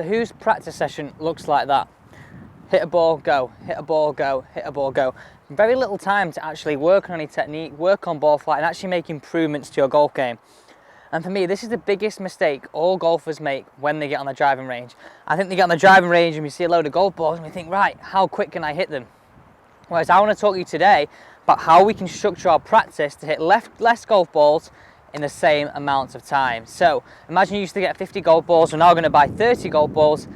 So whose practice session looks like that? Hit a ball, go, hit a ball, go, hit a ball, go. Very little time to actually work on any technique, work on ball flight, and actually make improvements to your golf game. And for me, this is the biggest mistake all golfers make when they get on the driving range. I think they get on the driving range and we see a load of golf balls and we think, right, how quick can I hit them? Whereas I want to talk to you today about how we can structure our practice to hit less golf balls in the same amount of time. So imagine you used to get 50 golf balls, we're now going to buy 30 golf balls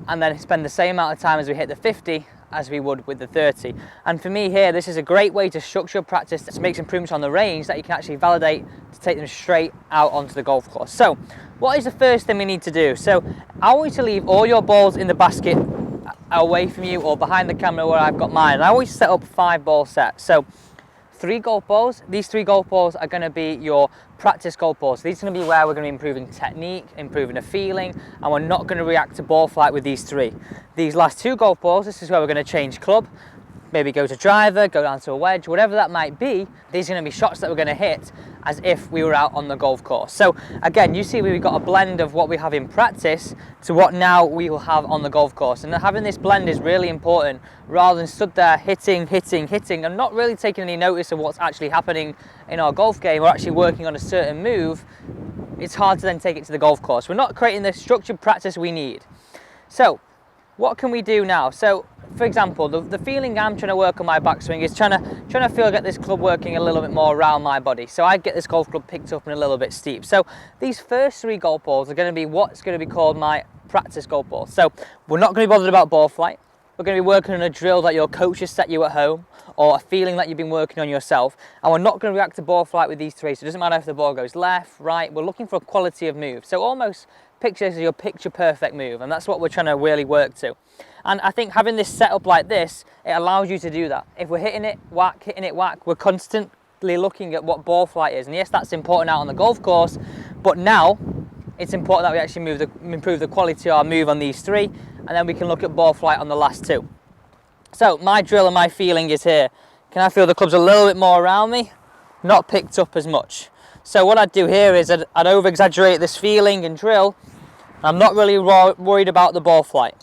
and then spend the same amount of time as we hit the 50 as we would with the 30. And for me here, this is a great way to structure practice to make improvements on the range that you can actually validate to take them straight out onto the golf course. So what is the first thing we need to do? So I want you to leave all your balls in the basket away from you or behind the camera where I've got mine. And I always set up 5 ball sets. So 3 golf balls. These 3 golf balls are going to be your practice golf balls. These are going to be where we're going to be improving technique, improving the feeling, and we're not going to react to ball flight with these 3. These last 2 golf balls, this is where we're going to change club, maybe go to driver, go down to a wedge, whatever that might be. These are going to be shots that we're going to hit as if we were out on the golf course. So again, you see we've got a blend of what we have in practice to what now we will have on the golf course. And having this blend is really important rather than stood there hitting and not really taking any notice of what's actually happening in our golf game or actually working on a certain move. It's hard to then take it to the golf course. We're not creating the structured practice we need. So what can we do now? So for example, the feeling I'm trying to work on my backswing is trying to get this club working a little bit more around my body. So I get this golf club picked up and a little bit steep. So these first 3 golf balls are going to be what's going to be called my practice golf balls. So we're not going to be bothered about ball flight. We're going to be working on a drill that your coach has set you at home or a feeling that you've been working on yourself. And we're not going to react to ball flight with these 3. So it doesn't matter if the ball goes left, right. We're looking for a quality of move. So almost picture this as your picture perfect move. And that's what we're trying to really work to. And I think having this set up like this, it allows you to do that. If we're hitting it, whack, we're constantly looking at what ball flight is. And yes, that's important out on the golf course, but now it's important that we actually improve the quality of our move on these 3, and then we can look at ball flight on the last 2. So my drill and my feeling is here. Can I feel the club's a little bit more around me? Not picked up as much. So what I'd do here is I'd over-exaggerate this feeling and drill. I'm not really worried about the ball flight.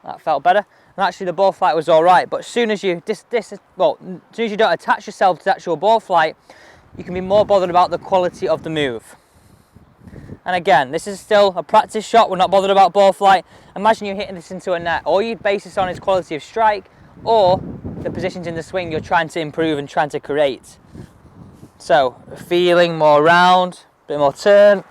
That felt better. And actually the ball flight was all right, but as soon as you don't attach yourself to the actual ball flight, you can be more bothered about the quality of the move. And again, this is still a practice shot. We're not bothered about ball flight. Imagine you're hitting this into a net. All you base this on is quality of strike or the positions in the swing you're trying to improve and trying to create. So feeling more round, a bit more turn.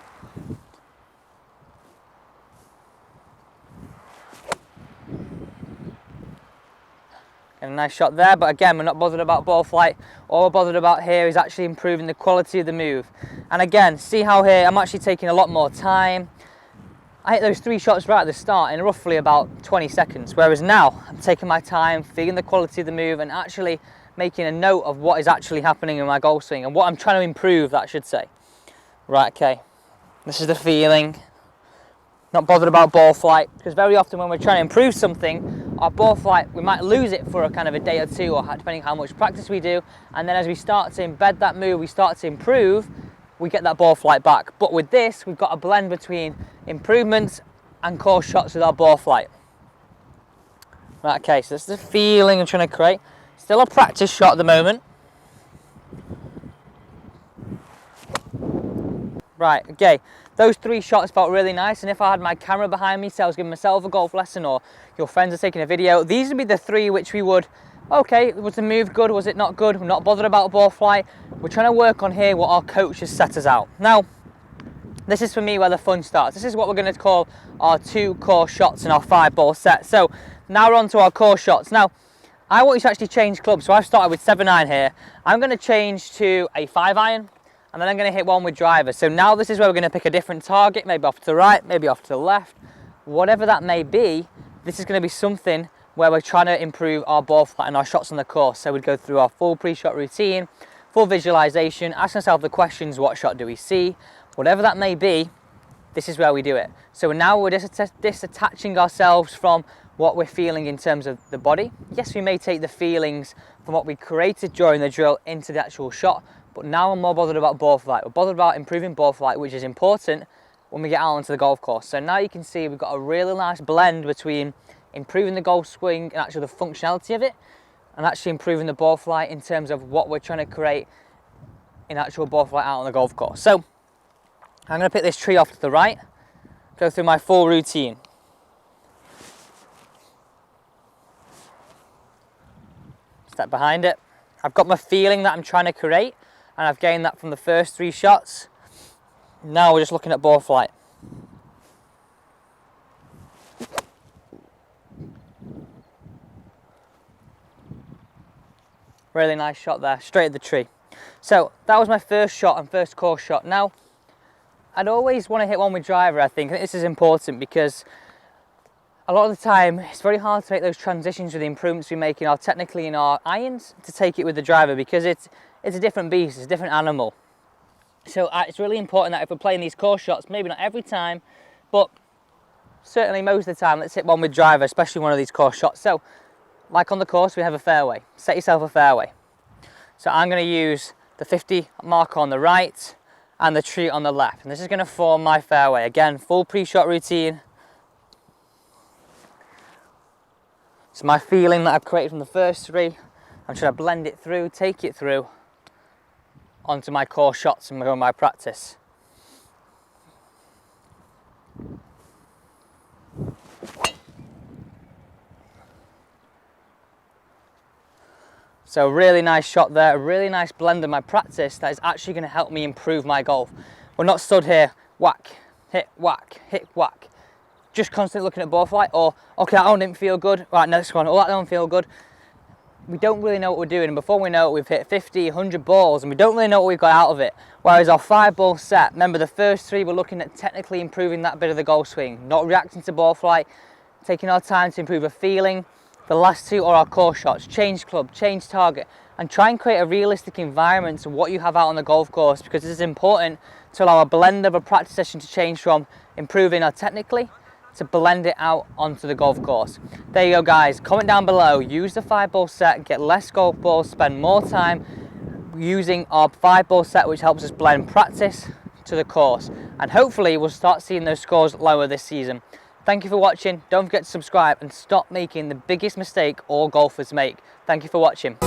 And a nice shot there, but again, we're not bothered about ball flight. All we're bothered about here is actually improving the quality of the move. And again, see how here I'm actually taking a lot more time. I hit those 3 shots right at the start in roughly about 20 seconds, whereas now I'm taking my time, feeling the quality of the move and actually making a note of what is actually happening in my golf swing and what I'm trying to improve, that I should say. Right, okay, this is the feeling. Not bothered about ball flight, because very often when we're trying to improve something, our ball flight, we might lose it for a kind of a day or 2, or depending how much practice we do, and then as we start to embed that move, we start to improve, we get that ball flight back. But with this, we've got a blend between improvements and core shots with our ball flight. Right, okay, so this is the feeling I'm trying to create. Still a practice shot at the moment. Right, okay, those 3 shots felt really nice, and if I had my camera behind me, so I was giving myself a golf lesson or your friends are taking a video, these would be the 3 which we would, okay, was the move good, was it not good, we're not bothered about ball flight, we're trying to work on here what our coach has set us out. Now, this is for me where the fun starts. This is what we're going to call our 2 core shots in our 5 ball set. So now we're on to our core shots. Now, I want you to actually change clubs, so I've started with 7-iron here. I'm going to change to a 5-iron. And then I'm going to hit one with driver. So now this is where we're going to pick a different target, maybe off to the right, maybe off to the left. Whatever that may be, this is going to be something where we're trying to improve our ball flight and our shots on the course. So we'd go through our full pre-shot routine, full visualization, ask ourselves the questions, what shot do we see? Whatever that may be, this is where we do it. So now we're disattaching ourselves from what we're feeling in terms of the body. Yes, we may take the feelings from what we created during the drill into the actual shot, but now I'm more bothered about ball flight. We're bothered about improving ball flight, which is important, when we get out onto the golf course. So now you can see we've got a really nice blend between improving the golf swing and actually the functionality of it, and actually improving the ball flight in terms of what we're trying to create in actual ball flight out on the golf course. So I'm going to pick this tree off to the right, go through my full routine. Step behind it. I've got my feeling that I'm trying to create, and I've gained that from the first 3 shots. Now we're just looking at ball flight. Really nice shot there, straight at the tree. So that was my first shot and first course shot. Now, I'd always want to hit one with driver, I think. This is important because a lot of the time it's very hard to make those transitions with the improvements we make in our technically in our irons to take it with the driver, because it's a different beast, it's a different animal. So it's really important that if we're playing these course shots, maybe not every time, but certainly most of the time, let's hit one with driver, especially one of these course shots. So like on the course, we have a fairway. Set yourself a fairway. So I'm going to use the 50 marker on the right and the tree on the left, and this is going to form my fairway. Again, full pre-shot routine. It's my feeling that I've created from the first 3. I'm trying to blend it through, take it through onto my course shots and my practice. So really nice shot there, a really nice blend of my practice that is actually going to help me improve my golf. We're not stood here, whack, hit, whack. Just constantly looking at ball flight, or okay, that one didn't feel good, right, next one, oh, that don't feel good. We don't really know what we're doing, and before we know it, we've hit 50, 100 balls, and we don't really know what we've got out of it. Whereas our 5-ball set, remember the first 3, we're looking at technically improving that bit of the golf swing, not reacting to ball flight, taking our time to improve a feeling. The last 2 are our course shots, change club, change target, and try and create a realistic environment to what you have out on the golf course, because it is important to allow a blend of a practice session to change from improving our technically to blend it out onto the golf course. There you go, guys. Comment down below, use the 5-ball set, get less golf balls, spend more time using our 5-ball set, which helps us blend practice to the course, and hopefully we'll start seeing those scores lower this season. Thank you for watching. Don't forget to subscribe and stop making the biggest mistake all golfers make. Thank you for watching.